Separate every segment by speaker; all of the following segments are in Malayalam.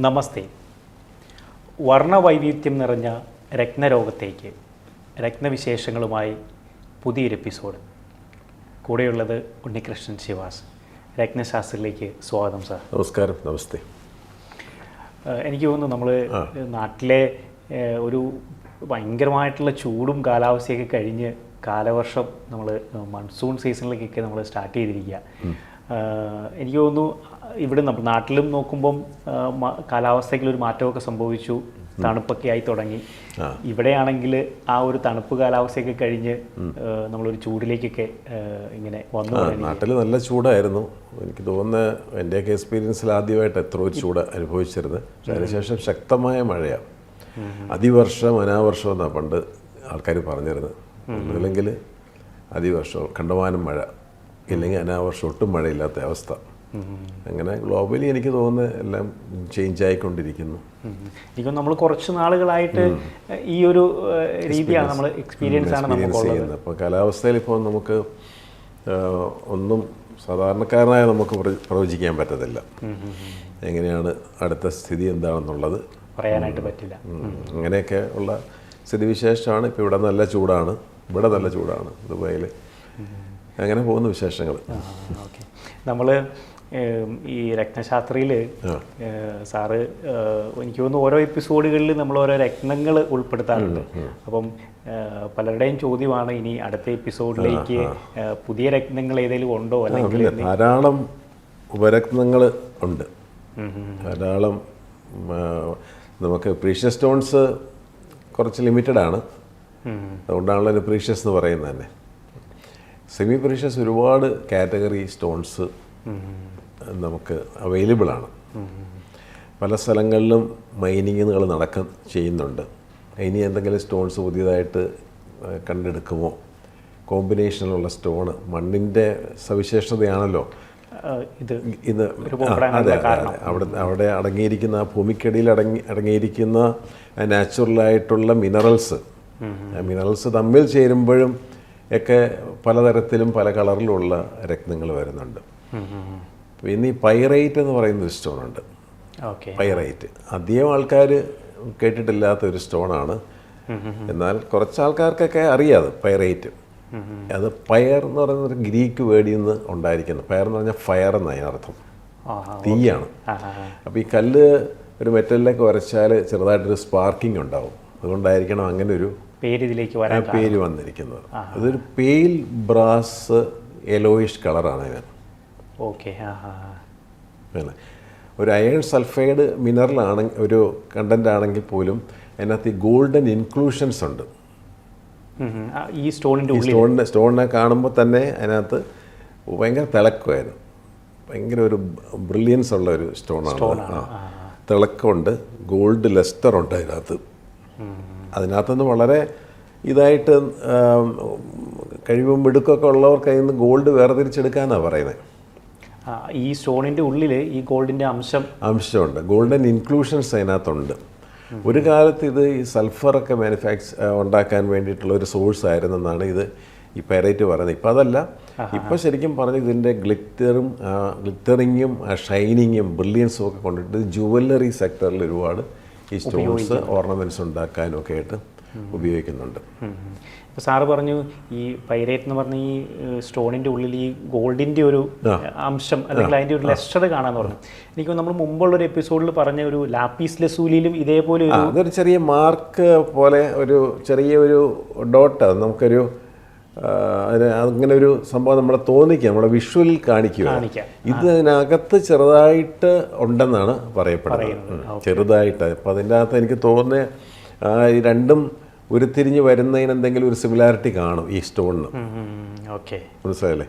Speaker 1: നമസ്തേ. വർണ്ണവൈവിധ്യം നിറഞ്ഞ രത്നരോഗത്തേക്ക് രത്നവിശേഷങ്ങളുമായി പുതിയൊരു എപ്പിസോഡ്. കൂടെയുള്ളത് ഉണ്ണികൃഷ്ണൻ ശിവാസ്. രത്നശാസ്ത്രത്തിലേക്ക് സ്വാഗതം സാർ.
Speaker 2: നമസ്കാരം. നമസ്തേ.
Speaker 1: എനിക്ക് തോന്നുന്നു നമ്മൾ നാട്ടിലെ ഒരു ഭയങ്കരമായിട്ടുള്ള ചൂടും കാലാവസ്ഥയൊക്കെ കഴിഞ്ഞ് കാലവർഷം നമ്മൾ മൺസൂൺ സീസണിലേക്കൊക്കെ നമ്മൾ സ്റ്റാർട്ട് ചെയ്തിരിക്കുക. എനിക്ക് തോന്നുന്നു ഇവിടെ നമ്മൾ നാട്ടിലും നോക്കുമ്പം കാലാവസ്ഥയ്ക്ക് ഒരു മാറ്റമൊക്കെ സംഭവിച്ചു, തണുപ്പൊക്കെ ആയി തുടങ്ങി. ഇവിടെയാണെങ്കിൽ ആ ഒരു തണുപ്പ് കാലാവസ്ഥയൊക്കെ കഴിഞ്ഞ് നമ്മളൊരു ചൂടിലേക്കൊക്കെ ഇങ്ങനെ വന്നു.
Speaker 2: നാട്ടിൽ നല്ല ചൂടായിരുന്നു. എനിക്ക് തോന്നുന്നത് എൻ്റെയൊക്കെ എക്സ്പീരിയൻസിൽ ആദ്യമായിട്ട് എത്ര ഒരു ചൂട് അനുഭവിച്ചിരുന്നത്. പക്ഷേ അതിനുശേഷം ശക്തമായ മഴയാണ്. അതിവർഷം അനാവർഷം എന്നാണ് പണ്ട് ആൾക്കാർ പറഞ്ഞിരുന്നത്. അല്ലെങ്കിൽ അതിവർഷം കണ്ടമാനം മഴ, ഇല്ലെങ്കിൽ അനാവർഷം ഒട്ടും മഴയില്ലാത്ത അവസ്ഥ. അങ്ങനെ ഗ്ലോബലി എനിക്ക് തോന്നുന്നത് എല്ലാം ചേഞ്ച് ആയിക്കൊണ്ടിരിക്കുന്നു.
Speaker 1: എനിക്ക് നമ്മൾ കുറച്ച് നാളുകളായിട്ട് ഈ ഒരു രീതിയാണ് നമ്മൾ എക്സ്പീരിയൻസ് ചെയ്യുന്നത്.
Speaker 2: അപ്പോൾ കാലാവസ്ഥയിൽ ഇപ്പോൾ നമുക്ക് ഒന്നും സാധാരണക്കാരനായ നമുക്ക് പ്രവചിക്കാൻ പറ്റത്തില്ല. എങ്ങനെയാണ് അടുത്ത സ്ഥിതി എന്താണെന്നുള്ളത്
Speaker 1: പറയാനായിട്ട് പറ്റില്ല.
Speaker 2: അങ്ങനെയൊക്കെ ഉള്ള സ്ഥിതിവിശേഷമാണ്. ഇപ്പോൾ ഇവിടെ നല്ല ചൂടാണ്, ഇവിടെ നല്ല ചൂടാണ് ദുബായിൽ. അങ്ങനെ പോകുന്ന വിശേഷങ്ങൾ.
Speaker 1: ഓക്കെ. നമ്മൾ ഈ രത്നശാസ്ത്രയിൽ സാറ് എനിക്ക് തോന്നുന്നു ഓരോ എപ്പിസോഡുകളിൽ നമ്മൾ ഓരോ രത്നങ്ങൾ ഉൾപ്പെടുത്താറുണ്ട്. അപ്പം പലരുടെയും ചോദ്യമാണ് ഇനി അടുത്ത എപ്പിസോഡിലേക്ക് പുതിയ രത്നങ്ങൾ ഏതെങ്കിലും ഉണ്ടോ, അല്ലെങ്കിൽ
Speaker 2: ധാരാളം ഉപരത്നങ്ങൾ ഉണ്ട്. ധാരാളം നമുക്ക് പ്രീഷ്യസ് സ്റ്റോൺസ് കുറച്ച് ലിമിറ്റഡ് ആണ്. അതുകൊണ്ടാണല്ലോ ഒരു പ്രീഷ്യസ് എന്ന് പറയുന്നത് തന്നെ. സെമി പ്രീഷ്യസ് ഒരുപാട് കാറ്റഗറി സ്റ്റോൺസ് നമുക്ക് അവൈലബിൾ ആണ്. പല സ്ഥലങ്ങളിലും മൈനിങ്ങുകൾ ചെയ്യുന്നുണ്ട്. ഇനി എന്തെങ്കിലും സ്റ്റോൺസ് പുതിയതായിട്ട് കണ്ടെടുക്കുമോ? കോമ്പിനേഷനിലുള്ള സ്റ്റോണ് മണ്ണിൻ്റെ സവിശേഷതയാണല്ലോ ഇത്. അതെ, അവിടെ അടങ്ങിയിരിക്കുന്ന ആ ഭൂമിക്കടിയിൽ അടങ്ങിയിരിക്കുന്ന നാച്ചുറലായിട്ടുള്ള മിനറൽസ് തമ്മിൽ ചേരുമ്പോഴും ഒക്കെ പലതരത്തിലും പല കളറിലുള്ള രത്നങ്ങൾ വരുന്നുണ്ട്. പിന്നെ ഈ പൈറൈറ്റ് എന്ന് പറയുന്ന ഒരു സ്റ്റോണുണ്ട്. പൈറൈറ്റ് അധികം ആൾക്കാർ കേട്ടിട്ടില്ലാത്ത ഒരു സ്റ്റോണാണ്. എന്നാൽ കുറച്ച് ആൾക്കാർക്കൊക്കെ അറിയാം പൈറൈറ്റ്. അത് പയർ എന്ന് പറയുന്നൊരു ഗ്രീക്ക് വേർഡിൽ നിന്ന് ഉണ്ടായിരിക്കുന്നു. പയർ എന്ന് പറഞ്ഞാൽ ഫയർ എന്നാണ് അർത്ഥം, തീയാണ്. അപ്പോൾ ഈ കല്ല് ഒരു മെറ്റലിലേക്ക് വരച്ചാൽ ചെറുതായിട്ടൊരു സ്പാർക്കിംഗ് ഉണ്ടാവും. അതുകൊണ്ടായിരിക്കണം അങ്ങനെ ഒരു പേര് വന്നിരിക്കുന്നത്. അതൊരു പെയിൽ ബ്രാസ് യെലോയിഷ് കളറാണ് അതിന്. പിന്നെ ഒരു അയൺ സൾഫൈഡ് മിനറലാണെങ്കിൽ ഒരു കണ്ടൻ്റ് ആണെങ്കിൽ പോലും അതിനകത്ത് ഈ ഗോൾഡൻ ഇൻക്ലൂഷൻസ് ഉണ്ട്.
Speaker 1: ഈ സ്റ്റോണിനെ
Speaker 2: കാണുമ്പോൾ തന്നെ അതിനകത്ത് ഭയങ്കര തിളക്കമായിരുന്നു. ഭയങ്കര ഒരു ബ്രില്യൻസ് ഉള്ള ഒരു സ്റ്റോണാണ്. തിളക്കമുണ്ട്, ഗോൾഡ് ലെസ്റ്റർ ഉണ്ട് അതിനകത്ത്. അതിനകത്തുനിന്ന് വളരെ ഇതായിട്ട് കഴിവും മിടുക്കൊക്കെ ഉള്ളവർക്ക് അതിൽ നിന്ന് ഗോൾഡ് വേർതിരിച്ചെടുക്കാനാണ് പറയുന്നത്.
Speaker 1: ഈ സ്റ്റോണിൻ്റെ ഉള്ളിൽ ഈ ഗോൾഡിൻ്റെ അംശമുണ്ട്,
Speaker 2: ഗോൾഡൻ ഇൻക്ലൂഷൻസ് അതിനകത്തുണ്ട്. ഒരു കാലത്ത് ഇത് ഈ സൾഫറൊക്കെ ഉണ്ടാക്കാൻ വേണ്ടിയിട്ടുള്ള ഒരു സോഴ്സ് ആയിരുന്നെന്നാണ് ഈ പൈറൈറ്റ് പറയുന്നത്. ഇപ്പം അതല്ല. ഇപ്പം ശരിക്കും പറഞ്ഞ് ഇതിൻ്റെ ഗ്ലിറ്ററിങ്ങും ഷൈനിങ്ങും ബ്രില്യൻസും ഒക്കെ കൊണ്ടിട്ട് ജുവല്ലറി സെക്ടറിൽ ഒരുപാട് ഈ സ്റ്റോൺസ് ഓർണമെൻറ്റ്സ് ഉണ്ടാക്കാനും ഒക്കെ ആയിട്ട് ഉപയോഗിക്കുന്നുണ്ട്.
Speaker 1: ഇപ്പോൾ സാറ് പറഞ്ഞു ഈ പൈറൈറ്റ് എന്ന് പറഞ്ഞ ഈ സ്റ്റോണിൻ്റെ ഉള്ളിൽ ഈ ഗോൾഡിൻ്റെ ഒരു അംശം അല്ലെങ്കിൽ അതിൻ്റെ ഒരു ലെസ്റ്റർ കാണാമെന്ന് പറഞ്ഞു. എനിക്ക് നമ്മൾ മുമ്പുള്ളൊരു എപ്പിസോഡിൽ പറഞ്ഞ ഒരു ലാപ്പീസ് ലസൂലിയിലും ഇതേപോലെ
Speaker 2: അതൊരു ചെറിയ മാർക്ക് പോലെ ഒരു ചെറിയൊരു ഡോട്ട് നമുക്കൊരു അങ്ങനെ ഒരു സംഭവം നമ്മളെ തോന്നിക്കുക, നമ്മളെ വിഷ്വലിൽ കാണിക്കുക. ഇത് അതിനകത്ത് ചെറുതായിട്ട് ഉണ്ടെന്നാണ് പറയപ്പെടുന്നത്, ചെറുതായിട്ട്. അപ്പം അതിൻ്റെ അകത്ത് എനിക്ക് തോന്നുന്നത് ഈ രണ്ടും ഉരുത്തിരിഞ്ഞ് വരുന്നതിന് എന്തെങ്കിലും ഒരു സിമിലാരിറ്റി കാണും ഈ സ്റ്റോണിന്. മനസ്സിലായല്ലേ?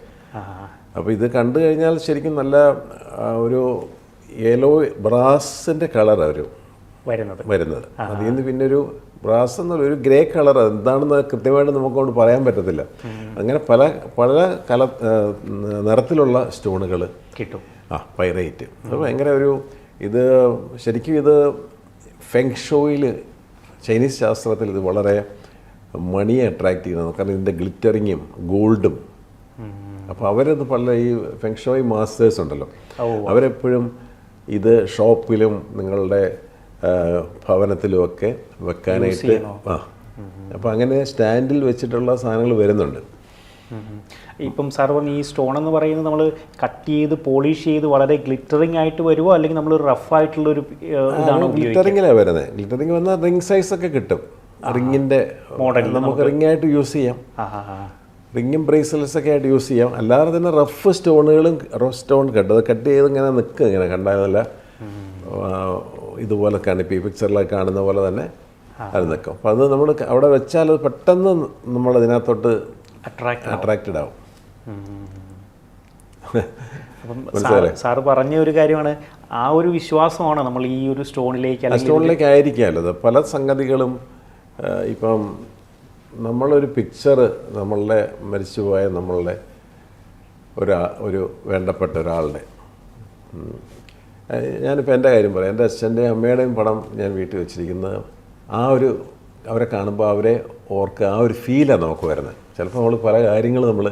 Speaker 2: അപ്പോൾ ഇത് കണ്ടു കഴിഞ്ഞാൽ ശരിക്കും നല്ല ഒരു യെല്ലോ ബ്രാസിൻ്റെ കളർ ഒരു വരുന്നത്. അതിൽ നിന്ന് പിന്നെ ഒരു ബ്രാസ് എന്നുള്ള ഒരു ഗ്രേ കളർ എന്താണെന്ന് കൃത്യമായിട്ട് നമുക്കൊണ്ട് പറയാൻ പറ്റത്തില്ല. അങ്ങനെ പല നിറത്തിലുള്ള സ്റ്റോണുകൾ കിട്ടും. പൈറൈറ്റ് അത് ഭയങ്കര ഇത് ശരിക്കും ഇത് ഫെങ് ഷോയിൽ ചൈനീസ് ശാസ്ത്രത്തിൽ ഇത് വളരെ മണിയെ അട്രാക്റ്റ് ചെയ്യുന്നത്. കാരണം ഇതിൻ്റെ ഗ്ലിറ്ററിങ്ങും ഗോൾഡും. അപ്പോൾ അവരത് പല ഈ ഫെങ് ഷോയ് മാസ്റ്റേഴ്സ് ഉണ്ടല്ലോ, അവരെപ്പോഴും ഇത് ഷോപ്പിലും നിങ്ങളുടെ ഭവനത്തിലുമൊക്കെ വെക്കാനായിട്ട് അപ്പോൾ അങ്ങനെ സ്റ്റാൻഡിൽ വെച്ചിട്ടുള്ള സാധനങ്ങൾ വരുന്നുണ്ട്.
Speaker 1: ഇപ്പം സാർ പറഞ്ഞ ഈ സ്റ്റോൺ എന്ന് പറയുന്നത് നമ്മൾ കട്ട് ചെയ്ത് പോളിഷ് ചെയ്ത് വളരെ ഗ്ലിറ്ററിംഗ് ആയിട്ട് വരുമോ, അല്ലെങ്കിൽ നമ്മൾ റഫ് ആയിട്ടുള്ള ഒരു ഇതാണ്
Speaker 2: ഗ്ലിറ്ററിങ്ങിലാണ് വരുന്നത്. ഗ്ലിറ്ററിങ് വന്നാൽ റിംഗ് സൈസ് ഒക്കെ കിട്ടും. റിങ്ങിൻ്റെ മോഡൽ നമുക്ക് റിംഗ് ആയിട്ട് യൂസ് ചെയ്യാം. റിങ്ങും ബ്രേസ്ലെറ്റ്സ് ഒക്കെ ആയിട്ട് യൂസ് ചെയ്യാം. അല്ലാതെ തന്നെ റഫ് സ്റ്റോണുകളും റഫ് സ്റ്റോൺ കട്ട് അത് കട്ട് ചെയ്ത് ഇങ്ങനെ നിൽക്കുക, ഇങ്ങനെ കണ്ടാലല്ല ഇതുപോലെ കാണിപ്പോൾ ഈ പിക്ചറിലൊക്കെ കാണുന്ന പോലെ തന്നെ അത് നിൽക്കും. അപ്പോൾ അത് നമ്മൾ അവിടെ വെച്ചാൽ അത് പെട്ടെന്ന് നമ്മൾ അതിനകത്തോട്ട് അട്രാക്റ്റഡ് ആവും.
Speaker 1: സാറ് പറഞ്ഞ ഒരു കാര്യമാണ്, ആ ഒരു വിശ്വാസമാണ് നമ്മൾ ഈ ഒരു സ്റ്റോണിലേക്ക്
Speaker 2: ആയിരിക്കാമല്ലോ. അത് പല സംഗതികളും ഇപ്പം നമ്മളൊരു പിക്ചർ നമ്മളുടെ മരിച്ചുപോയ നമ്മളുടെ ഒരു വേണ്ടപ്പെട്ട ഒരാളുടെ, ഞാനിപ്പോൾ എൻ്റെ കാര്യം പറയാം. എൻ്റെ അച്ഛൻ്റെയും അമ്മയുടെയും പടം ഞാൻ വീട്ടിൽ വെച്ചിരിക്കുന്നത് അവരെ കാണുമ്പോൾ അവരെ ഓർക്ക് ആ ഒരു ഫീലാണ് നമുക്ക് വരുന്നത്. ചിലപ്പോൾ നമ്മൾ പല കാര്യങ്ങൾ നമ്മൾ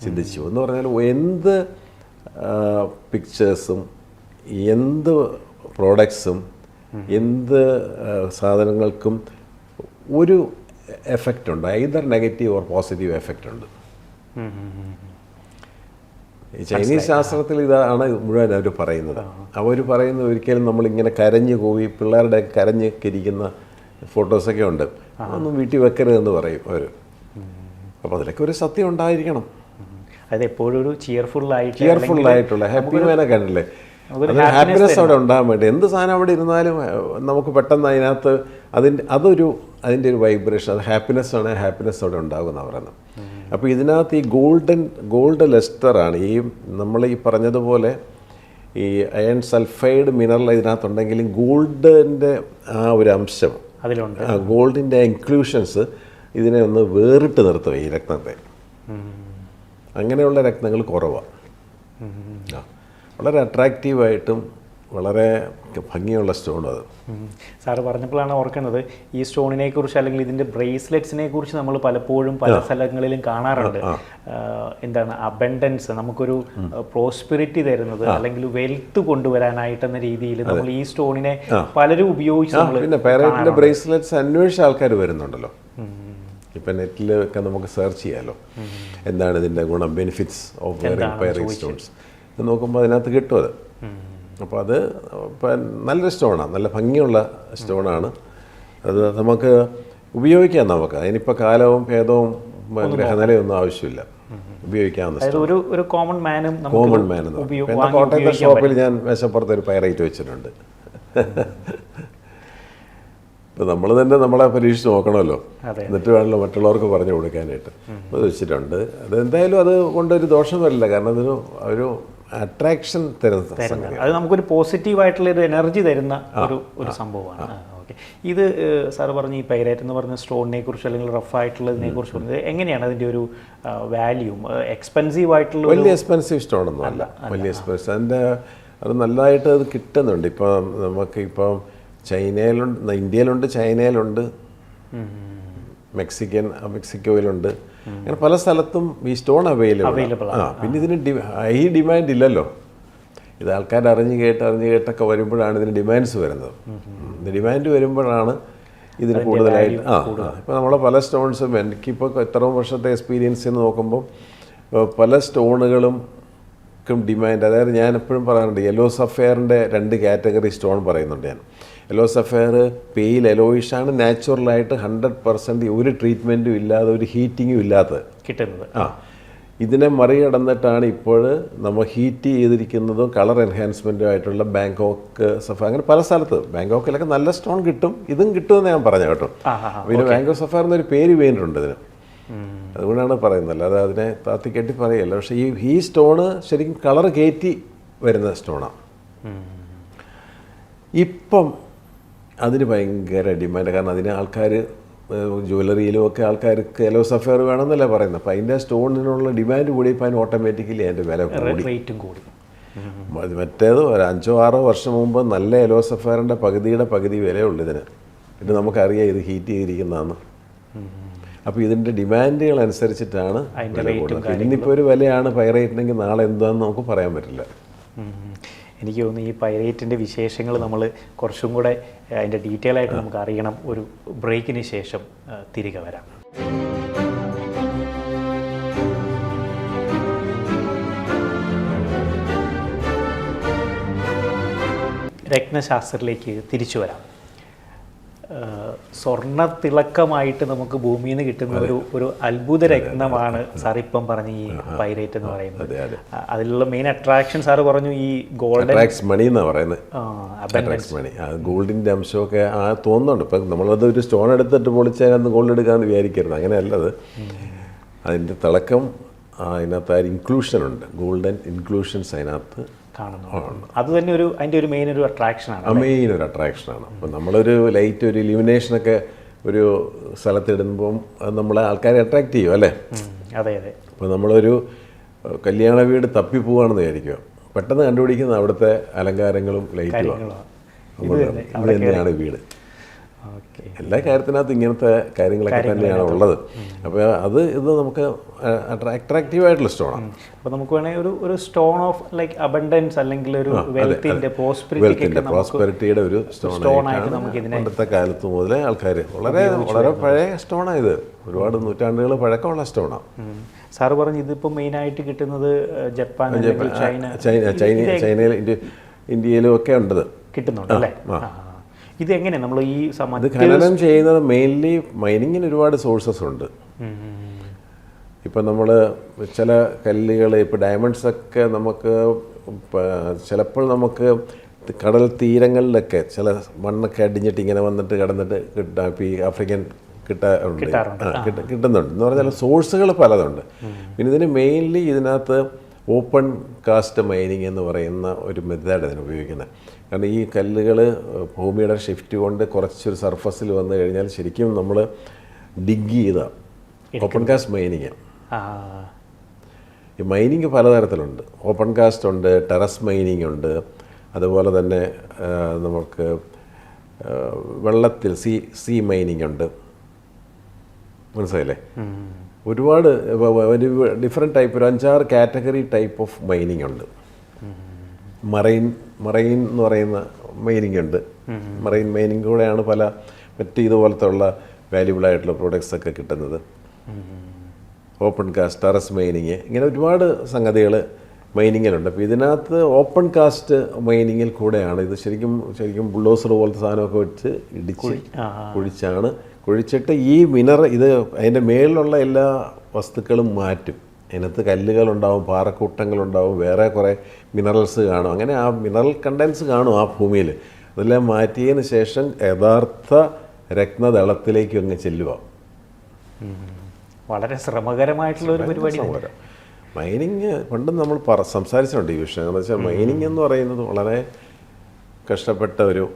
Speaker 2: ചിന്തിച്ചു എന്ന് പറഞ്ഞാൽ എന്ത് പിക്ചേഴ്സും എന്ത് പ്രോഡക്ട്സും എന്ത് സാധനങ്ങൾക്കും ഒരു എഫക്റ്റ് ഉണ്ട്. Either negative or positive effect ഉണ്ട്. ഈ ചൈനീസ് ശാസ്ത്രത്തിൽ ഇതാണ് മുഴുവൻ അവർ പറയുന്നത്. അവർ പറയുന്നത് ഒരിക്കലും നമ്മളിങ്ങനെ കരഞ്ഞു കൂവി പിള്ളേരുടെ കരഞ്ഞ് ഇരിക്കുന്ന ഫോട്ടോസൊക്കെ ഉണ്ട്, അതൊന്നും വീട്ടിൽ വെക്കരുതെന്ന് പറയും അവർ. അപ്പോൾ അതിലൊക്കെ ഒരു സത്യം ഉണ്ടായിരിക്കണം.
Speaker 1: അത് എപ്പോഴും ഒരു ചിയർഫുൾ
Speaker 2: ആയിട്ടുള്ള ഹാപ്പി മാനെ കണ്ടില്ലേ, അതൊരു ഹാപ്പിനെസ് അവിടെ ഉണ്ടാകാൻ വേണ്ടി എന്ത് സാധനം അവിടെ ഇരുന്നാലും നമുക്ക് പെട്ടെന്ന് അതിനകത്ത് അതിൻ്റെ ഒരു വൈബ്രേഷൻ, അത് ഹാപ്പിനെസ് ആണ്, ഹാപ്പിനെസ് അവിടെ ഉണ്ടാകുമെന്നാണ് പറയുന്നത്. അപ്പോൾ ഇതിനകത്ത് ഈ ഗോൾഡ് ലെസ്റ്ററാണ് ഈ നമ്മൾ ഈ പറഞ്ഞതുപോലെ ഈ അയൺ സൾഫൈഡ് മിനറൽ ഇതിനകത്തുണ്ടെങ്കിലും ഗോൾഡിൻ്റെ ആ ഒരു അംശം
Speaker 1: അതിലുണ്ട്.
Speaker 2: ഗോൾഡിൻ്റെ ഇൻക്ലൂഷൻസ് ഇതിനെ ഒന്ന് വേറിട്ട് നിർത്തുക ഈ രത്നത്തെ. അങ്ങനെയുള്ള രത്നങ്ങൾ കുറവാണ്. വളരെ അട്രാക്റ്റീവായിട്ടും വളരെ ഭംഗിയുള്ള സ്റ്റോണും അത്.
Speaker 1: സാറ് പറഞ്ഞപ്പോഴാണ് ഓർക്കുന്നത് ഈ സ്റ്റോണിനെ കുറിച്ച് അല്ലെങ്കിൽ ഇതിൻ്റെ ബ്രേസ്ലെറ്റ്സിനെ കുറിച്ച് നമ്മൾ പലപ്പോഴും പല സ്ഥലങ്ങളിലും കാണാറുണ്ട്. എന്താണ് അബൻഡൻസ്, നമുക്കൊരു പ്രോസ്പെരിറ്റി തരുന്നത് അല്ലെങ്കിൽ വെൽത്ത് കൊണ്ടുവരാനായിട്ടെന്ന രീതിയിൽ നമ്മൾ ഈ സ്റ്റോണിനെ പലരും ഉപയോഗിച്ച്
Speaker 2: പിന്നെ പാരൈറ്റിൻ്റെ ബ്രേസ്ലെറ്റ്സ് അന്വേഷിച്ച ആൾക്കാർ വരുന്നുണ്ടല്ലോ. ഇപ്പം നെറ്റിലൊക്കെ നമുക്ക് സെർച്ച് ചെയ്യാമല്ലോ എന്താണ് ഇതിൻ്റെ ഗുണം, ബെനിഫിറ്റ്സ് ഓഫ് വെയറിംഗ് പാരൈറ്റ് സ്റ്റോൺസ് എന്ന് നോക്കുമ്പോൾ അതിനകത്ത് കിട്ടും അത്. അപ്പോൾ അത് നല്ലൊരു സ്റ്റോണാണ്, നല്ല ഭംഗിയുള്ള സ്റ്റോണാണ്. അത് നമുക്ക് ഉപയോഗിക്കാം. നമുക്ക് അതിനിപ്പോൾ കാലവും ഭേദവും ഗ്രഹനിലയൊന്നും ആവശ്യമില്ല, ഉപയോഗിക്കാവുന്ന
Speaker 1: ഒരു കോമൺ മാനും
Speaker 2: എൻ്റെ കോട്ടയത്തെ ഷോപ്പിൽ ഞാൻ മേശപ്പുറത്ത് ഒരു പൈറൈറ്റ് വെച്ചിട്ടുണ്ട്. ഇപ്പം നമ്മൾ തന്നെ നമ്മളെ പരീക്ഷിച്ച് നോക്കണമല്ലോ, എന്നിട്ട് വേണമല്ലോ മറ്റുള്ളവർക്ക് പറഞ്ഞു കൊടുക്കാനായിട്ട്. അത് വെച്ചിട്ടുണ്ട്. അതെന്തായാലും അത് കൊണ്ടൊരു ദോഷം വരില്ല, കാരണം അതൊരു ഒരു അട്രാക്ഷൻ തരുന്ന,
Speaker 1: അത് നമുക്കൊരു പോസിറ്റീവായിട്ടുള്ള ഒരു എനർജി തരുന്ന ഒരു സംഭവമാണ്. ഓക്കെ, ഇത് സാർ പറഞ്ഞ ഈ പൈറൈറ്റ് എന്ന് പറഞ്ഞ സ്റ്റോണിനെ കുറിച്ച് അല്ലെങ്കിൽ റഫായിട്ടുള്ളതിനെ കുറിച്ച് പറഞ്ഞത് എങ്ങനെയാണ് അതിൻ്റെ ഒരു വാല്യൂ? എക്സ്പെൻസീവ് ആയിട്ടുള്ള
Speaker 2: വലിയ എക്സ്പെൻസീവ് സ്റ്റോണൊന്നും അല്ല, വലിയ എക്സ്പെൻസീവ്. അത് നല്ലതായിട്ട് അത് കിട്ടുന്നുണ്ട്. ഇപ്പം നമുക്കിപ്പം ചൈനയിലുണ്ട്, ഇന്ത്യയിലുണ്ട്, ചൈനയിലുണ്ട്, മെക്സിക്കോയിലുണ്ട്, അങ്ങനെ പല സ്ഥലത്തും ഈ സ്റ്റോൺ അവൈലബിൾ. പിന്നെ ഇതിന് ഹൈ ഡിമാൻഡ് ഇല്ലല്ലോ. ഇത് ആൾക്കാർ അറിഞ്ഞു കേട്ടൊക്കെ വരുമ്പോഴാണ് ഇതിന് ഡിമാൻഡ്സ് വരുന്നത്. ഡിമാൻഡ് വരുമ്പോഴാണ് ഇതിന് കൂടുതലായിട്ട് ഇപ്പോൾ നമ്മളെ പല സ്റ്റോൺസും എനിക്കിപ്പോൾ ഇത്രയും വർഷത്തെ എക്സ്പീരിയൻസ് എന്ന് നോക്കുമ്പോൾ പല സ്റ്റോണുകളും ഡിമാൻഡ്. അതായത് ഞാൻ എപ്പോഴും പറയാറുണ്ട്, യെല്ലോ സഫയറിൻ്റെ 2 കാറ്റഗറി സ്റ്റോൺ പറയുന്നുണ്ട് ഞാൻ. യെല്ലോ സഫയർ പെയിൽ യെലോയിഷാണ്, നാച്ചുറലായിട്ട് 100% ഒരു ട്രീറ്റ്മെൻറ്റും ഇല്ലാതെ ഒരു ഹീറ്റിങ്ങും ഇല്ലാത്തത്
Speaker 1: കിട്ടുന്നത്.
Speaker 2: ഇതിനെ മറികടന്നിട്ടാണ് ഇപ്പോൾ നമ്മൾ ഹീറ്റ് ചെയ്തിരിക്കുന്നതും കളർ എൻഹാൻസ്മെൻറ്റും ആയിട്ടുള്ള ബാങ്കോക്ക് സഫയർ. അങ്ങനെ പല സ്ഥലത്ത് ബാങ്കോക്കിലൊക്കെ നല്ല സ്റ്റോൺ കിട്ടും, ഇതും കിട്ടുമെന്ന് ഞാൻ പറഞ്ഞു കേട്ടോ. പിന്നെ ബാങ്കോക്ക് സഫയർ എന്നൊരു പേര് വേണ്ടിയിട്ടുണ്ട് ഇതിന്, അതുകൊണ്ടാണ് പറയുന്നത്, അല്ലാതെ അതിനെ താത്തിക്കെട്ടി പറയല്ല. പക്ഷേ ഈ സ്റ്റോണ് ശരിക്കും കളർ കയറ്റി വരുന്ന സ്റ്റോണാണ്. ഇപ്പം അതിന് ഭയങ്കര ഡിമാൻഡ്, കാരണം അതിന് ആൾക്കാർ ജ്വല്ലറിയിലും ഒക്കെ ആൾക്കാർക്ക് യെല്ലോ സഫയർ വേണമെന്നല്ലേ പറയുന്നത്. അപ്പം അതിൻ്റെ സ്റ്റോണിനുള്ള ഡിമാൻഡ് കൂടിയപ്പോൾ അതിന് ഓട്ടോമാറ്റിക്കലി അതിൻ്റെ വില കൂടി. മറ്റേത് ഒരു 5-6 വർഷം മുമ്പ് നല്ല യെല്ലോ സഫയറിൻ്റെ പകുതി വിലയുള്ളൂ ഇതിന്. ഇത് നമുക്കറിയാം ഇത് ഹീറ്റ് ചെയ്തിരിക്കുന്നതാണ്. അപ്പോൾ ഇതിൻ്റെ ഡിമാൻഡുകൾ അനുസരിച്ചിട്ടാണ് വില കൂടുന്നത്. ഇന്നിപ്പോൾ ഒരു വിലയാണ് പൈറൈറ്റിനെങ്കിൽ നാളെ എന്താണെന്ന് നമുക്ക് പറയാൻ പറ്റില്ല.
Speaker 1: എനിക്ക് തോന്നുന്നു ഈ പൈറേറ്റിൻ്റെ വിശേഷങ്ങൾ നമ്മൾ കുറച്ചും കൂടെ അതിൻ്റെ ഡീറ്റെയിൽ ആയിട്ട് നമുക്ക് അറിയണം. ഒരു ബ്രേക്കിന് ശേഷം തിരികെ വരാം. രത്നശാസ്ത്രത്തിലേക്ക് തിരിച്ചു വരാം. സ്വർണ്ണ തിളക്കമായിട്ട് നമുക്ക് ഭൂമിയിൽ നിന്ന് കിട്ടുന്ന ഒരു അത്ഭുത രത്നമാണ് സാർ ഇപ്പം പറഞ്ഞ ഈ പൈറേറ്റ് എന്ന് പറയുന്നത്. അതിലുള്ള മെയിൻ അട്രാക്ഷൻ സാറ് പറഞ്ഞു ഈ ഗോൾഡൻ
Speaker 2: മണി എന്നാണ് പറയുന്നത്. മണി ഗോൾഡിൻ്റെ അംശമൊക്കെ തോന്നുന്നുണ്ട്. ഇപ്പം നമ്മളത് ഒരു സ്റ്റോൺ എടുത്തിട്ട് പൊളിച്ചതിനകത്ത് ഗോൾഡ് എടുക്കാമെന്ന് വിചാരിക്കരുത്, അങ്ങനെയല്ലത്. അതിൻ്റെ തിളക്കം അതിനകത്ത് ആ ഇൻക്ലൂഷൻ ഉണ്ട്, ഗോൾഡൻ ഇൻക്ലൂഷൻസ് അതിനകത്ത്
Speaker 1: കാണുന്നു. അത് തന്നെ അതിൻ്റെ ഒരു മെയിൻ ഒരു അട്രാക്ഷനാണ്.
Speaker 2: മെയിൻ ഒരു അട്രാക്ഷനാണ്. അപ്പം നമ്മളൊരു ലൈറ്റ് ഒരു ഇലുമിനേഷനൊക്കെ ഒരു സ്ഥലത്തിടുമ്പം അത് നമ്മളെ ആൾക്കാരെ അട്രാക്ട് ചെയ്യും അല്ലേ?
Speaker 1: അതെ അതെ.
Speaker 2: അപ്പോൾ നമ്മളൊരു കല്യാണ വീട് തപ്പിപ്പോവാണെന്ന് വിചാരിക്കുക, പെട്ടെന്ന് കണ്ടുപിടിക്കുന്ന അവിടുത്തെ അലങ്കാരങ്ങളും ലൈറ്റുമാണ്. ഇത് തന്നെയാണ് വീട്. എല്ലാ കാര്യത്തിനകത്ത് ഇങ്ങനത്തെ കാര്യങ്ങളൊക്കെ തന്നെയാണ് ഉള്ളത്. അപ്പോൾ ഇത് നമുക്ക് അട്രാക്റ്റീവായിട്ടുള്ള സ്റ്റോണാണ്.
Speaker 1: അപ്പോൾ നമുക്ക് വേണമെങ്കിൽ ഒരു സ്റ്റോൺ ഓഫ് ലൈക്ക് അബണ്ടൻസ് അല്ലെങ്കിൽ ഒരു വെൽത്തിൻ്റെ
Speaker 2: പ്രോസ്പെരിറ്റിയുടെ ഒരു സ്റ്റോണായിട്ട് നമുക്ക് പണ്ടത്തെ കാലത്ത് മുതലേ ആൾക്കാർ വളരെ വളരെ പഴയ സ്റ്റോണാണ് ഇത്. ഒരുപാട് നൂറ്റാണ്ടുകൾ പഴക്കമുള്ള സ്റ്റോണാണ്.
Speaker 1: സാറ് പറഞ്ഞു ഇതിപ്പോൾ മെയിനായിട്ട് കിട്ടുന്നത് ജപ്പാൻ,
Speaker 2: ചൈനയിൽ, ഇന്ത്യയിലും ഒക്കെ ഉണ്ട്,
Speaker 1: കിട്ടുന്നുണ്ട് അല്ലേ? ഇത് എങ്ങനെ നമ്മൾ ഈ
Speaker 2: ഇത് ഖനനം ചെയ്യുന്നത് മെയിൻലി മൈനിങ്ങിന് ഒരുപാട് സോഴ്സസ് ഉണ്ട്. ഇപ്പം നമ്മൾ ചില കല്ലുകൾ, ഇപ്പോൾ ഡയമണ്ട്സൊക്കെ നമുക്ക് ചിലപ്പോൾ നമുക്ക് കടൽ തീരങ്ങളിലൊക്കെ ചില മണ്ണൊക്കെ അടിഞ്ഞിട്ട് ഇങ്ങനെ വന്നിട്ട് കിടന്നിട്ട് കിട്ടാം. ഇപ്പോൾ ഈ ആഫ്രിക്കൻ കിട്ടുന്നുണ്ട് എന്ന് പറഞ്ഞാൽ സോഴ്സുകൾ പലതുണ്ട്. പിന്നെ ഇതിന് മെയിൻലി ഇതിനകത്ത് ഓപ്പൺ കാസ്റ്റ് മൈനിങ് എന്ന് പറയുന്ന ഒരു മെത്തേഡ് ഇതിന് ഉപയോഗിക്കുന്നത്. കാരണം ഈ കല്ലുകൾ ഭൂമിയുടെ ഷിഫ്റ്റ് കൊണ്ട് കുറച്ചൊരു സർഫസിൽ വന്നു കഴിഞ്ഞാൽ ശരിക്കും നമ്മൾ ഡിഗ് ചെയ്ത ഓപ്പൺ കാസ്റ്റ് മൈനിങ്. ഈ മൈനിങ് പലതരത്തിലുണ്ട്. ഓപ്പൺ കാസ്റ്റ് ഉണ്ട്, ടെറസ് മൈനിങ് ഉണ്ട്, അതുപോലെ തന്നെ നമുക്ക് വെള്ളത്തിൽ സീ മൈനിങ് ഉണ്ട്. മനസ്സിലായില്ലേ? ഒരുപാട് ഡിഫറെൻറ്റ് ടൈപ്പ്, ഒരു 5-6 കാറ്റഗറി ടൈപ്പ് ഓഫ് മൈനിങ് ഉണ്ട്. മറൈൻ എന്ന് പറയുന്ന മൈനിങ് ഉണ്ട്. മറൈൻ മൈനിങ് കൂടെയാണ് പല മറ്റ് ഇതുപോലത്തെ ഉള്ള വാല്യുബിളായിട്ടുള്ള പ്രോഡക്ട്സ് ഒക്കെ കിട്ടുന്നത്. ഓപ്പൺ കാസ്റ്റ്, ടെറസ് മൈനിങ്, ഇങ്ങനെ ഒരുപാട് സംഗതികൾ മൈനിങ്ങിലുണ്ട്. അപ്പോൾ ഇതിനകത്ത് ഓപ്പൺ കാസ്റ്റ് മൈനിങ്ങിൽ കൂടെയാണ് ഇത് ശരിക്കും ബുൾഡോസർ പോലത്തെ സാധനമൊക്കെ വെച്ച് ഇടിച്ച് കുഴിച്ചിട്ട് ഈ ഇത് അതിൻ്റെ മേളിലുള്ള എല്ലാ വസ്തുക്കളും മാറ്റും. അതിനകത്ത് കല്ലുകളുണ്ടാവും, പാറക്കൂട്ടങ്ങളുണ്ടാവും, വേറെ കുറേ മിനറൽസ് കാണും. അങ്ങനെ ആ മിനറൽ കണ്ടൻസ് കാണും ആ ഭൂമിയിൽ. അതെല്ലാം മാറ്റിയതിന് ശേഷം യഥാർത്ഥ രത്നദളത്തിലേക്ക് അങ്ങ് ചെല്ലുക.
Speaker 1: വളരെ ശ്രമകരമായിട്ടുള്ള ഒരു പരിപാടി.
Speaker 2: മൈനിങ് പണ്ട് നമ്മൾ സംസാരിച്ചിട്ടുണ്ട് ഈ വിഷയം. എന്ന് വെച്ചാൽ മൈനിങ് എന്ന് പറയുന്നത് വളരെ കഷ്ടപ്പെട്ട ഒരു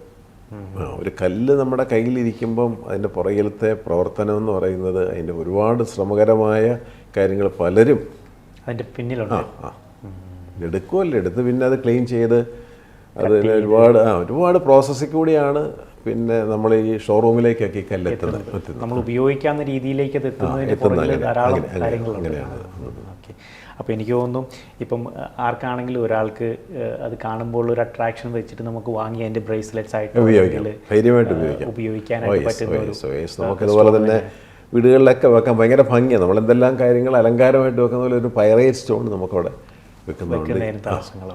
Speaker 2: കല്ല് നമ്മുടെ കയ്യിലിരിക്കുമ്പം അതിൻ്റെ പുറകിലത്തെ പ്രവർത്തനം എന്ന് പറയുന്നത് അതിൻ്റെ ഒരുപാട് ശ്രമകരമായ കാര്യങ്ങൾ പലരും
Speaker 1: അതിൻ്റെ പിന്നിലുണ്ട്.
Speaker 2: എടുക്കുമല്ലോ, എടുത്ത് പിന്നെ അത് ക്ലീൻ ചെയ്ത് അതിന് ഒരുപാട് പ്രോസസ്സിൽ കൂടിയാണ് പിന്നെ നമ്മൾ ഈ ഷോറൂമിലേക്കൊക്കെ കല്ലെത്തുന്നത്.
Speaker 1: നമ്മൾ ഉപയോഗിക്കാവുന്ന രീതിയിലേക്ക് അത് എത്തുന്നതിന് ധാരാളം കാര്യങ്ങളുണ്ട്. അപ്പോൾ എനിക്ക് തോന്നുന്നു ഇപ്പം ആർക്കാണെങ്കിലും ഒരാൾക്ക് അത് കാണുമ്പോൾ ഒരു അട്രാക്ഷൻ വെച്ചിട്ട് നമുക്ക് വാങ്ങി അതിൻ്റെ ബ്രേസ്ലെറ്റ്സ് ആയിട്ട് ഉപയോഗിക്കാനായിട്ട് പറ്റുന്ന
Speaker 2: നമുക്കിതുപോലെ തന്നെ വീടുകളിലൊക്കെ വെക്കാൻ ഭയങ്കര ഭംഗിയാണ്. നമ്മളെന്തെല്ലാം കാര്യങ്ങൾ അലങ്കാരമായിട്ട് വെക്കുന്ന പോലെ ഒരു പൈറേറ്റ് സ്റ്റോൺ നമുക്കവിടെ വെക്കുന്നതുകൊണ്ട്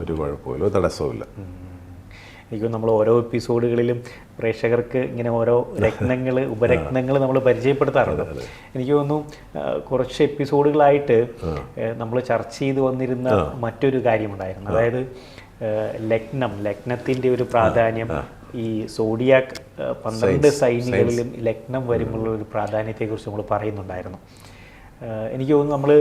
Speaker 2: ഒരു കുഴപ്പമില്ല, ഒരു തടസ്സവുമില്ല.
Speaker 1: എനിക്ക് നമ്മൾ ഓരോ എപ്പിസോഡുകളിലും പ്രേക്ഷകർക്ക് ഇങ്ങനെ ഓരോ രത്നങ്ങൾ, ഉപരത്നങ്ങൾ നമ്മൾ പരിചയപ്പെടുത്താറുണ്ട്. എനിക്ക് തോന്നുന്നു കുറച്ച് എപ്പിസോഡുകളായിട്ട് നമ്മൾ ചർച്ച ചെയ്ത് വന്നിരുന്ന മറ്റൊരു കാര്യമുണ്ടായിരുന്നു. അതായത് ലഗ്നത്തിൻ്റെ ഒരു പ്രാധാന്യം, ഈ സോഡിയാക് 12 സൈനുകളിലും ലഗ്നം വരുമ്പോഴുള്ള ഒരു പ്രാധാന്യത്തെക്കുറിച്ച് നമ്മൾ പറയുന്നുണ്ടായിരുന്നു. എനിക്ക് തോന്നുന്നു നമ്മൾ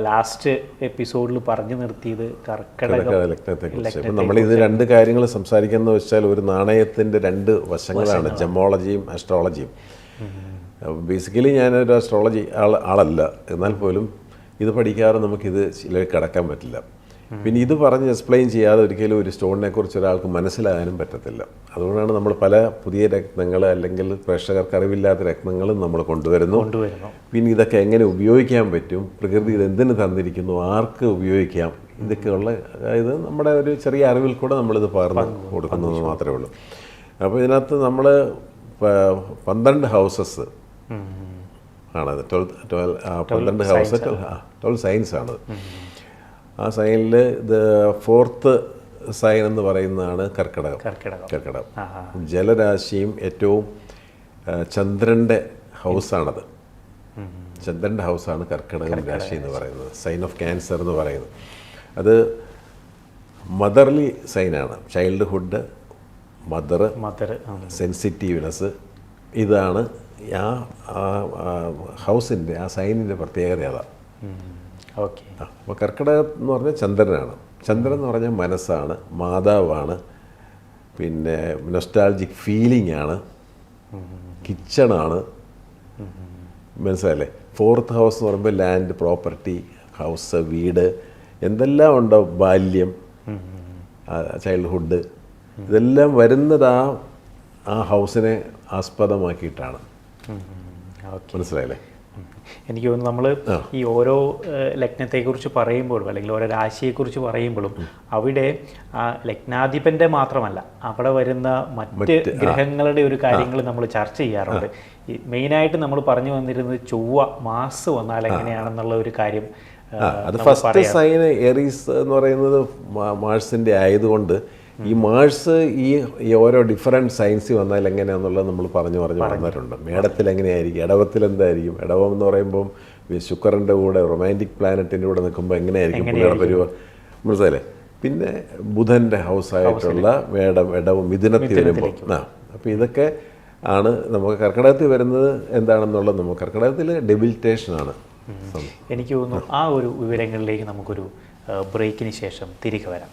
Speaker 1: ലാസ്റ്റ് എപ്പിസോഡിൽ പറഞ്ഞു നിർത്തിയത്
Speaker 2: കർക്കിടകലഗ്നത്തെക്കുറിച്ച്. നമ്മളിത് 2 കാര്യങ്ങൾ സംസാരിക്കുന്നത് വെച്ചാൽ ഒരു നാണയത്തിൻ്റെ 2 വശങ്ങളാണ്, ജമോളജിയും ആസ്ട്രോളജിയും. ബേസിക്കലി ഞാനൊരു ആസ്ട്രോളജി ആളല്ല, എന്നാൽ പോലും ഇത് പഠിക്കാതെ നമുക്കിത് ഇതിലേക്ക് കടക്കാൻ പറ്റില്ല. പിന്നെ ഇത് പറഞ്ഞ് എക്സ്പ്ലെയിൻ ചെയ്യാതെ ഒരിക്കലും ഒരു സ്റ്റോണിനെ കുറിച്ച് ഒരാൾക്ക് മനസ്സിലാകാനും പറ്റത്തില്ല. അതുകൊണ്ടാണ് നമ്മൾ പല പുതിയ രത്നങ്ങൾ അല്ലെങ്കിൽ പ്രേക്ഷകർക്ക് അറിവില്ലാത്ത രത്നങ്ങളും നമ്മൾ കൊണ്ടുവരുന്നു. പിന്നെ ഇതൊക്കെ എങ്ങനെ ഉപയോഗിക്കാൻ പറ്റും, പ്രകൃതി ഇത് എന്തിനു തന്നിരിക്കുന്നു, ആർക്ക് ഉപയോഗിക്കാം, ഇതൊക്കെയുള്ള അതായത് നമ്മുടെ ഒരു ചെറിയ അറിവിൽ കൂടെ നമ്മളിത് പകർന്ന് കൊടുക്കുന്നത് മാത്രമേ ഉള്ളൂ. അപ്പോൾ ഇതിനകത്ത് നമ്മൾ 12 ഹൗസസ് ആണത്. 12 ഹൗസ് 12 സൈൻസ് ആണത്. ആ സൈനിൽ ഇത് 4th സൈൻ എന്ന് പറയുന്നതാണ് കർക്കിടകം. ജലരാശിയും ഏറ്റവും ചന്ദ്രൻ്റെ ഹൗസാണത്. ചന്ദ്രൻ്റെ ഹൗസാണ് കർക്കിടകം രാശി എന്ന് പറയുന്നത്. സൈൻ ഓഫ് ക്യാൻസർ എന്ന് പറയുന്നത് അത് മദർലി സൈനാണ്. ചൈൽഡ്ഹുഡ്, മദർ, സെൻസിറ്റീവ്നെസ്, ഇതാണ് ആ ഹൗസിൻ്റെ ആ സൈനിൻ്റെ പ്രത്യേകത. അതാണ്. അപ്പോൾ കർക്കിടകം എന്ന് പറഞ്ഞാൽ ചന്ദ്രനാണ്. ചന്ദ്രൻ എന്ന് പറഞ്ഞാൽ മനസ്സാണ്, മാതാവാണ്, പിന്നെ നൊസ്റ്റാൾജിക് ഫീലിംഗ് ആണ്, കിച്ചണാണ്. മനസ്സിലായില്ലേ? 4th ഹൗസ് എന്ന് പറയുമ്പോൾ ലാൻഡ്, പ്രോപ്പർട്ടി, ഹൗസ്, വീട്, എന്തെല്ലാം ഉണ്ടോ, ബാല്യം, ചൈൽഡ്ഹുഡ്, ഇതെല്ലാം വരുന്നത് ആ ഹൗസിനെ ആസ്പദമാക്കിയിട്ടാണ്. മനസ്സിലായില്ലേ?
Speaker 1: എനിക്ക് തോന്നുന്നു നമ്മൾ ഈ ഓരോ ലഗ്നത്തെക്കുറിച്ച് പറയുമ്പോഴും അല്ലെങ്കിൽ ഓരോ രാശിയെക്കുറിച്ച് പറയുമ്പോഴും അവിടെ ആ ലഗ്നാധിപൻ്റെ മാത്രമല്ല അവിടെ വരുന്ന മറ്റ് ഗ്രഹങ്ങളുടെ ഒരു കാര്യങ്ങൾ നമ്മൾ ചർച്ച ചെയ്യാറുണ്ട്. ഈ മെയിനായിട്ട് നമ്മൾ പറഞ്ഞു വന്നിരുന്നത് ചൊവ്വ മാസ് വന്നാൽ എങ്ങനെയാണെന്നുള്ള ഒരു കാര്യം.
Speaker 2: അത് ഫസ്റ്റ് സൈൻ എറീസ് എന്ന് പറയുന്നത് മാഴ്സിൻ്റെ ആയതുകൊണ്ട് ഈ മാഴ്സ് ഈ ഓരോ ഡിഫറെൻറ്റ് സയൻസിൽ വന്നാൽ എങ്ങനെയാണെന്നുള്ളത് നമ്മൾ പറഞ്ഞു വന്നിട്ടുണ്ട്. മേടത്തിൽ എങ്ങനെയായിരിക്കും, ഇടവത്തിൽ എന്തായിരിക്കും, ഇടവം എന്ന് പറയുമ്പം ശുക്രൻ്റെ കൂടെ റൊമാൻറ്റിക് പ്ലാനറ്റിൻ്റെ കൂടെ നിൽക്കുമ്പോൾ എങ്ങനെയായിരിക്കും പുള്ളിയുടെ പരിപാടി. മനസ്സിലായില്ലേ? പിന്നെ ബുധൻ്റെ ഹൗസായിട്ടുള്ള ഇടവും മിഥുനത്തിൽ വരുമ്പോൾ അപ്പോൾ ഇതൊക്കെ ആണ് നമുക്ക് കർക്കിടകത്തിൽ വരുന്നത്. എന്താണെന്നുള്ളത് നമുക്ക് കർക്കിടകത്തിൽ ഡെബിലിറ്റേഷനാണ്.
Speaker 1: എനിക്ക് തോന്നുന്നു ആ ഒരു വിവരങ്ങളിലേക്ക് നമുക്കൊരു ബ്രേക്കിന് ശേഷം തിരികെ വരാം.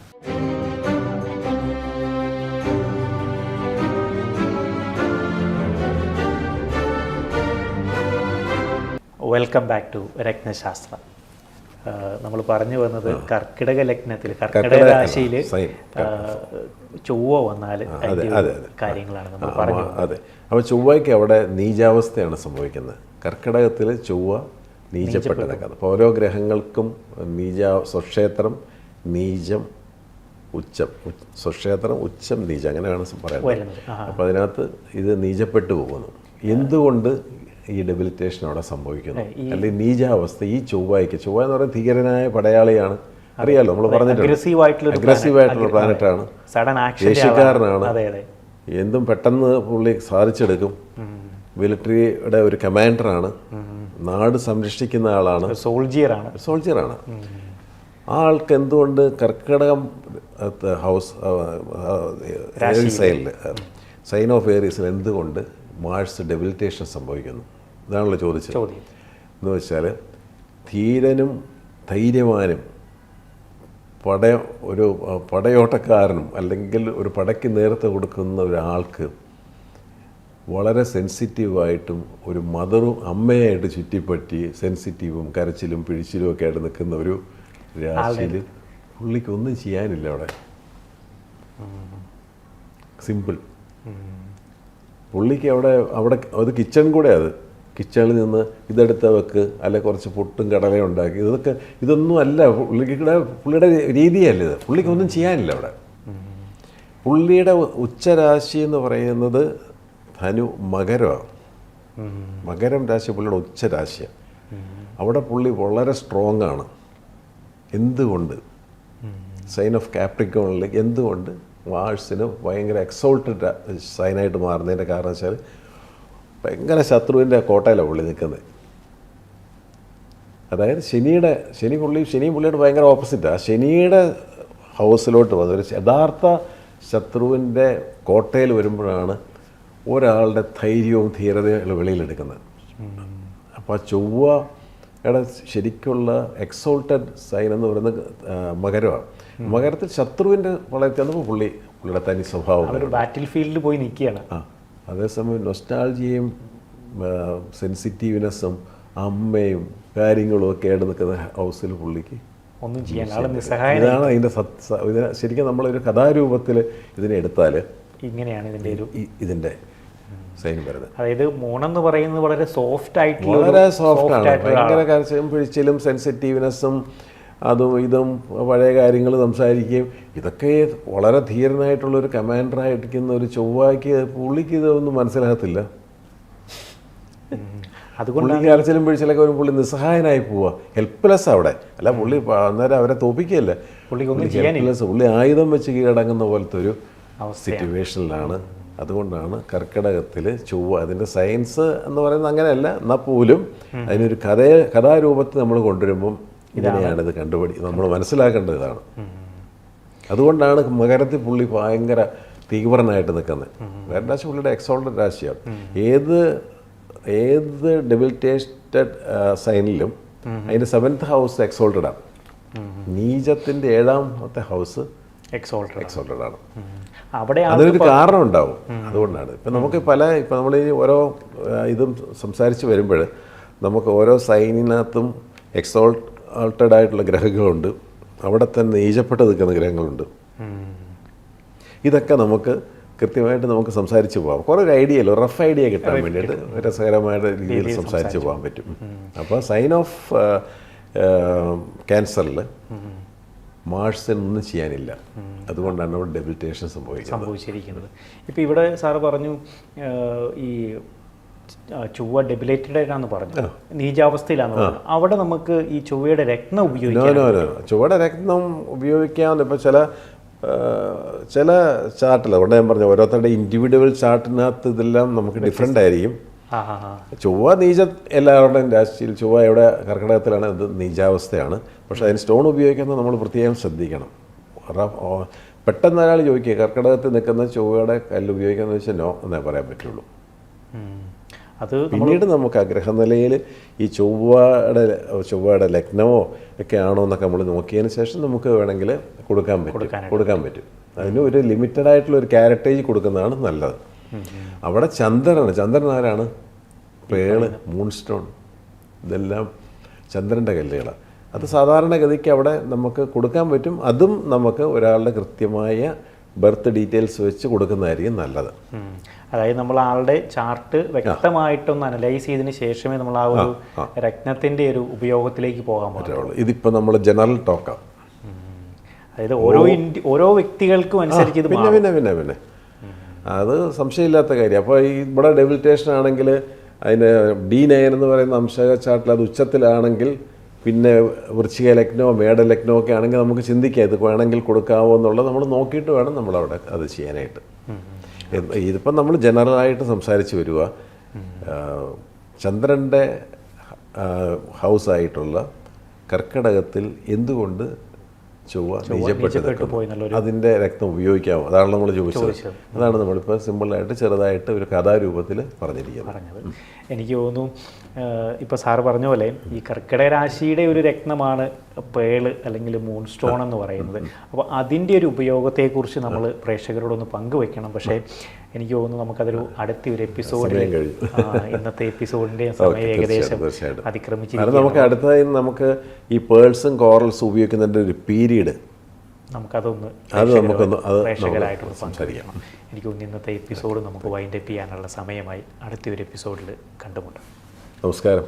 Speaker 1: Welcome back to Ratnashastra. നമ്മൾ പറഞ്ഞു വന്നത് കർക്കിടക ലഗ്നത്തിൽ കർക്കിടക രാശിയിൽ ചൊവ്വ വന്നാൽ കാര്യങ്ങളാണ് നമ്മൾ പറഞ്ഞത്.
Speaker 2: അതെ. അപ്പോൾ ചൊവ്വയ്ക്ക് അവിടെ നീചാവസ്ഥയാണ് സംഭവിക്കുന്നത്. കർക്കിടകത്തിൽ ചൊവ്വ നീചപ്പെട്ട് നിൽക്കുന്നത്. അപ്പോൾ ഓരോ ഗ്രഹങ്ങൾക്കും സ്വക്ഷേത്രം, നീചം, ഉച്ചം, സ്വക്ഷേത്രം, ഉച്ചം, നീചം, അങ്ങനെയാണ് പറയുന്നത്. അപ്പോൾ അതിനകത്ത് ഇത് നീചപ്പെട്ടു പോകുന്നു. എന്തുകൊണ്ട് ഈ ഡെബിലിറ്റേഷൻ അവിടെ സംഭവിക്കുന്നു, അല്ലെങ്കിൽ നീചാവസ്ഥ ഈ ചൊവ്വ എന്ന് പറയുന്നത് ധീരനായ പടയാളിയാണ്. അറിയാലോ, നമ്മൾ പറഞ്ഞിട്ടുണ്ട്. അഗ്രസീവായിട്ടുള്ള പ്ലാനറ്റാണ്, ദേഷ്യക്കാരനാണ്, എന്തും പെട്ടെന്ന് പുള്ളി സാധിച്ചെടുക്കും. മിലിറ്ററിയുടെ ഒരു കമാൻഡറാണ്, നാട് സംരക്ഷിക്കുന്ന ആളാണ്, സോൾജിയറാണ്. ആ ആൾക്ക് എന്തുകൊണ്ട് കർക്കിടകം ഹൗസ് ഏരീസിൽ സൈൻ ഓഫ് ഏരീസിൽ എന്തുകൊണ്ട് മാഴ്സ് ഡെബിലിറ്റേഷൻ സംഭവിക്കുന്നു? ഇതാണല്ലോ ചോദിച്ചത്. എന്ന് വെച്ചാൽ ധീരനും ധൈര്യവാനും ഒരു പടയോട്ടക്കാരനും അല്ലെങ്കിൽ ഒരു പടയ്ക്ക് നേരത്തെ കൊടുക്കുന്ന ഒരാൾക്ക് വളരെ സെൻസിറ്റീവായിട്ടും ഒരു മദറും അമ്മയായിട്ട് ചുറ്റിപ്പറ്റി സെൻസിറ്റീവും കരച്ചിലും പിഴിച്ചിലും ഒക്കെ ആയിട്ട് നിൽക്കുന്ന ഒരു രാശിയിൽ പുള്ളിക്കൊന്നും ചെയ്യാനില്ല. സിമ്പിൾ. പുള്ളിക്ക് അവിടെ അത് കിച്ചൺ കൂടെ, അത് കിച്ചണിൽ നിന്ന് ഇതെടുത്ത വെക്ക്, അല്ലെ കുറച്ച് പൊട്ടും കടലയും ഉണ്ടാക്കി, ഇതൊന്നും അല്ല പുള്ളിയുടെ രീതിയല്ല ഇത്. പുള്ളിക്കൊന്നും ചെയ്യാനില്ല അവിടെ. പുള്ളിയുടെ ഉച്ചരാശി എന്ന് പറയുന്നത് മകരമാണ്. മകരം രാശി പുള്ളിയുടെ ഉച്ചരാശിയാണ്. അവിടെ പുള്ളി വളരെ സ്ട്രോങ് ആണ്. എന്തുകൊണ്ട്? സൈൻ ഓഫ് കാപ്രിക്കോണിലേക്ക് എന്തുകൊണ്ട് മാഴ്സിന് ഭയങ്കര എക്സോൾട്ടഡ് സൈനായിട്ട് മാറുന്നതിൻ്റെ കാരണം വെച്ചാൽ ഭയങ്കര ശത്രുവിൻ്റെ കോട്ടയിലാണ് പുള്ളി നിൽക്കുന്നത്. അതായത് ശനിയും പുള്ളിയുടെ ഭയങ്കര ഓപ്പോസിറ്റാണ്. ശനിയുടെ ഹൗസിലോട്ട് വന്നത് ഒരു യഥാർത്ഥ ശത്രുവിൻ്റെ കോട്ടയിൽ വരുമ്പോഴാണ് ഒരാളുടെ ധൈര്യവും ധീരതയും വെളിയിലെടുക്കുന്നത്. അപ്പോൾ ആ ചൊവ്വയുടെ ശരിക്കുള്ള എക്സോൾട്ടഡ് സൈൻ എന്ന് പറയുന്നത് മകരമാണ്. മകരത്തിൽ ശത്രുവിൻ്റെ വളർത്തി വന്നപ്പോൾ പുള്ളിയുടെ തനി സ്വഭാവം
Speaker 1: ബാറ്റിൽ ഫീൽഡിൽ പോയി നിൽക്കുകയാണ്.
Speaker 2: അതേസമയം നൊസ്റ്റാൾജിയയും സെൻസിറ്റീവ്നെസ്സും അമ്മയും കാര്യങ്ങളും ഒക്കെ ആയിട്ട് നിൽക്കുന്ന ഹൗസിൽ പുള്ളിക്ക്
Speaker 1: ഒന്നും ചെയ്യാൻ ആൾ നിസ്സഹായന.
Speaker 2: ഇതാണ് അതിൻ്റെ ശരിക്കും നമ്മളൊരു കഥാരൂപത്തിൽ ഇതിനെ എടുത്താൽ
Speaker 1: ഇങ്ങനെയാണ് ഇതിൻ്റെ ഒരു
Speaker 2: ഇതിൻ്റെ സൈൻ വരുന്നത്.
Speaker 1: അതായത് മോണെന്ന് പറയുന്നത് വളരെ സോഫ്റ്റ് ആയിട്ടുള്ള,
Speaker 2: വളരെ സോഫ്റ്റാണ്, ഭയങ്കര കരച്ചിലും പിഴിച്ചിലും സെൻസിറ്റീവ്നെസ്സും അതും ഇതും പഴയ കാര്യങ്ങൾ സംസാരിക്കുകയും ഇതൊക്കെ വളരെ ധീരനായിട്ടുള്ളൊരു കമാൻഡറായിരിക്കുന്ന ഒരു ചൊവ്വായ്ക്ക് പുള്ളിക്ക് ഇതൊന്നും മനസ്സിലാകത്തില്ല.
Speaker 1: അതുകൊണ്ട്
Speaker 2: പുള്ളി കരച്ചിലും പിഴിച്ചിലൊക്കെ ഒരു പുള്ളി നിസ്സഹായനായി പോവുക, ഹെൽപ്ലെസ് അവിടെ. അല്ല പുള്ളി അന്നേരം അവരെ തോപ്പിക്കുകയല്ല, ഹെൽപ്ലെസ്, പുള്ളി ആയുധം വെച്ച് കീഴടങ്ങുന്ന പോലത്തെ ഒരു സിറ്റുവേഷനിലാണ്. അതുകൊണ്ടാണ് കർക്കിടകത്തിൽ ചൊവ്വ, അതിൻ്റെ സയൻസ് എന്ന് പറയുന്നത് അങ്ങനെയല്ല, എന്നാൽ പോലും അതിനൊരു കഥാരൂപത്തിൽ നമ്മൾ കൊണ്ടുവരുമ്പം ഇങ്ങനെയാണിത് നമ്മൾ മനസ്സിലാക്കേണ്ടത് ഇതാണ്. അതുകൊണ്ടാണ് മകരത്തിൽ പുള്ളി ഭയങ്കര തീവ്രനായിട്ട് നിൽക്കുന്നത്. മകരരാശി പുള്ളിയുടെ എക്സോൾട്ടഡ് രാശിയാണ്. ഏത് ഡെബിലിറ്റേറ്റഡ് സൈനിലും അതിൻ്റെ 7th ഹൗസ് എക്സോൾട്ടഡ് ആണ്. നീചത്തിൻ്റെ 7ാമത്തെ ഹൗസ് എക്സോൾട്ടഡ് ആണ്. അതിനൊരു കാരണം ഉണ്ടാവും. അതുകൊണ്ടാണ് ഇപ്പം നമുക്ക് ഇപ്പം നമ്മൾ ഈ ഓരോ ഇതും സംസാരിച്ച് വരുമ്പോൾ നമുക്ക് ഓരോ സൈനിനകത്തും എക്സോൾട്ടഡ് ആയിട്ടുള്ള ഗ്രഹങ്ങളുണ്ട്, അവിടെ തന്നെ നീചപ്പെട്ട് നിൽക്കുന്ന ഗ്രഹങ്ങളുണ്ട്. ഇതൊക്കെ നമുക്ക് കൃത്യമായിട്ട് നമുക്ക് സംസാരിച്ച് പോകാം. കുറേ ഒരു ഐഡിയ, റഫ് ഐഡിയ കിട്ടാൻ വേണ്ടിയിട്ട് രസകരമായിട്ട് രീതിയിൽ സംസാരിച്ച് പോകാൻ പറ്റും. അപ്പോൾ സൈൻ ഓഫ് ക്യാൻസറിൽ മാർസിനൊന്നും ചെയ്യാനില്ല. അതുകൊണ്ടാണ് അവിടെ ഡെബിലിറ്റേഷൻ
Speaker 1: സംഭവിച്ചിരിക്കുന്നത്. ഇപ്പോൾ ഇവിടെ സാറ് പറഞ്ഞു ഈ ചൊവ്വ ഡെബിലേറ്റഡ് ആയിട്ടാന്ന് പറഞ്ഞു, നീചാവസ്ഥയിലാന്ന് പറഞ്ഞു. അവിടെ നമുക്ക് ഈ ചൊവ്വയുടെ രത്നം ഉപയോഗിക്കാം?
Speaker 2: ചൊവ്വയുടെ രത്നം ഉപയോഗിക്കാമെന്ന് ഇപ്പോൾ ചില ചാർട്ടിൽ, അതുകൊണ്ട് ഞാൻ പറഞ്ഞു ഓരോരുത്തരുടെ ഇൻഡിവിജ്വൽ ചാർട്ടിനകത്ത് ഇതെല്ലാം നമുക്ക് ഡിഫറെൻ്റ് ആയിരിക്കും. ചൊവ്വ എല്ലാവരുടെയും രാശിയിൽ ചൊവ്വ എവിടെ കർക്കിടകത്തിലാണ്, ഇത് നീചാവസ്ഥയാണ്. പക്ഷേ അതിന് സ്റ്റോൺ ഉപയോഗിക്കുന്നത് നമ്മൾ പ്രത്യേകം ശ്രദ്ധിക്കണം. പെട്ടെന്ന് ഒരാൾ ചോദിക്കുക കർക്കിടകത്തിൽ നിൽക്കുന്ന ചൊവ്വയുടെ കല്ല് ഉപയോഗിക്കാമെന്ന് വെച്ചാൽ നോ എന്നേ പറയാൻ പറ്റുള്ളൂ. പിന്നീട് നമുക്ക് ആ ഗ്രഹനിലയിൽ ഈ ചൊവ്വയുടെ ലഗ്നമോ ഒക്കെ ആണോ എന്നൊക്കെ നമ്മൾ നോക്കിയതിന് ശേഷം നമുക്ക് വേണമെങ്കിൽ കൊടുക്കാൻ പറ്റും. അതിന് ഒരു ലിമിറ്റഡ് ആയിട്ടുള്ള ഒരു ക്യാരറ്റേജ് കൊടുക്കുന്നതാണ് നല്ലത്. അവിടെ ചന്ദ്രൻ ആരാണ്? പേള്, മൂൺസ്റ്റോൺ, ഇതെല്ലാം ചന്ദ്രൻ്റെ കല്ലുകളാണ്. അത് സാധാരണഗതിക്ക് അവിടെ നമുക്ക് കൊടുക്കാൻ പറ്റും. അതും നമുക്ക് ഒരാളുടെ കൃത്യമായ ബർത്ത് ഡീറ്റെയിൽസ് വെച്ച് കൊടുക്കുന്നതായിരിക്കും നല്ലത്.
Speaker 1: അതായത് നമ്മൾ ആളുടെ ചാർട്ട് വ്യക്തമായിട്ടൊന്ന് അനലൈസ് ചെയ്തതിന് ശേഷമേ നമ്മൾ ആ ഒരു രത്നത്തിൻ്റെ ഒരു ഉപയോഗത്തിലേക്ക് പോകാൻ പറ്റുള്ളൂ.
Speaker 2: ഇതിപ്പോൾ നമ്മൾ ജനറൽ ടോക്കാം.
Speaker 1: അതായത് ഓരോ വ്യക്തികൾക്കും അനുസരിച്ച് ഇത്
Speaker 2: പിന്നെ അത് സംശയമില്ലാത്ത കാര്യം. അപ്പോൾ ഈ ഇവിടെ ഡെബിലിറ്റേഷൻ ആണെങ്കിൽ അതിന് D9 എന്ന് പറയുന്ന അംശക ചാർട്ടിൽ അത് ഉച്ചത്തിലാണെങ്കിൽ, പിന്നെ വൃശ്ചിക ലഗ്നമോ മേട ലഗ്നമോ ഒക്കെ ആണെങ്കിൽ നമുക്ക് ചിന്തിക്കാം ഇത് വേണമെങ്കിൽ കൊടുക്കാമോ എന്നുള്ളത് നമ്മൾ നോക്കിയിട്ട് വേണം നമ്മളവിടെ അത് ചെയ്യാനായിട്ട്. ഇതിപ്പം നമ്മൾ ജനറലായിട്ട് സംസാരിച്ച് വരിക. ചന്ദ്രൻ്റെ ഹൗസായിട്ടുള്ള കർക്കിടകത്തിൽ എന്തുകൊണ്ട് ചൊവ്വ നീചപ്പെട്ട് അതിൻ്റെ രക്തം ഉപയോഗിക്കാമോ, അതാണ് നമ്മൾ ചോദിച്ചത്. അതാണ് നമ്മളിപ്പോൾ സിമ്പിളായിട്ട് ചെറുതായിട്ട് ഒരു കഥാരൂപത്തിൽ പറഞ്ഞിരിക്കുന്നത്.
Speaker 1: എനിക്ക് തോന്നുന്നു ഇപ്പോൾ സാറ് പറഞ്ഞ പോലെ ഈ കർക്കിടക രാശിയുടെ ഒരു രത്നമാണ് പേള് അല്ലെങ്കിൽ മൂൺ സ്റ്റോൺ എന്ന് പറയുന്നത്. അപ്പോൾ അതിൻ്റെ ഒരു ഉപയോഗത്തെക്കുറിച്ച് നമ്മൾ പ്രേക്ഷകരോടൊന്ന് പങ്കുവെക്കണം. പക്ഷേ എനിക്ക് തോന്നുന്നു നമുക്കതൊരു അടുത്ത ഒരു എപ്പിസോഡിൽ, ഇന്നത്തെ എപ്പിസോഡിൻ്റെ സമയം ഏകദേശം അതിക്രമിച്ചിരിക്കും.
Speaker 2: നമുക്ക് അടുത്തതായി നമുക്ക് ഈ പേൾസും കോറൽസും ഉപയോഗിക്കുന്നതിൻ്റെ ഒരു പീരീഡ്
Speaker 1: നമുക്കതൊന്ന് പ്രേക്ഷകരായിട്ടൊന്ന് സംസാരിക്കണം. എനിക്ക് തോന്നുന്നു ഇന്നത്തെ എപ്പിസോഡ് നമുക്ക് വൈൻഡ് അപ്പ് ചെയ്യാനുള്ള സമയമായി. അടുത്തൊരു എപ്പിസോഡിൽ കണ്ടുമുട്ടാം.
Speaker 2: നമസ്കാരം.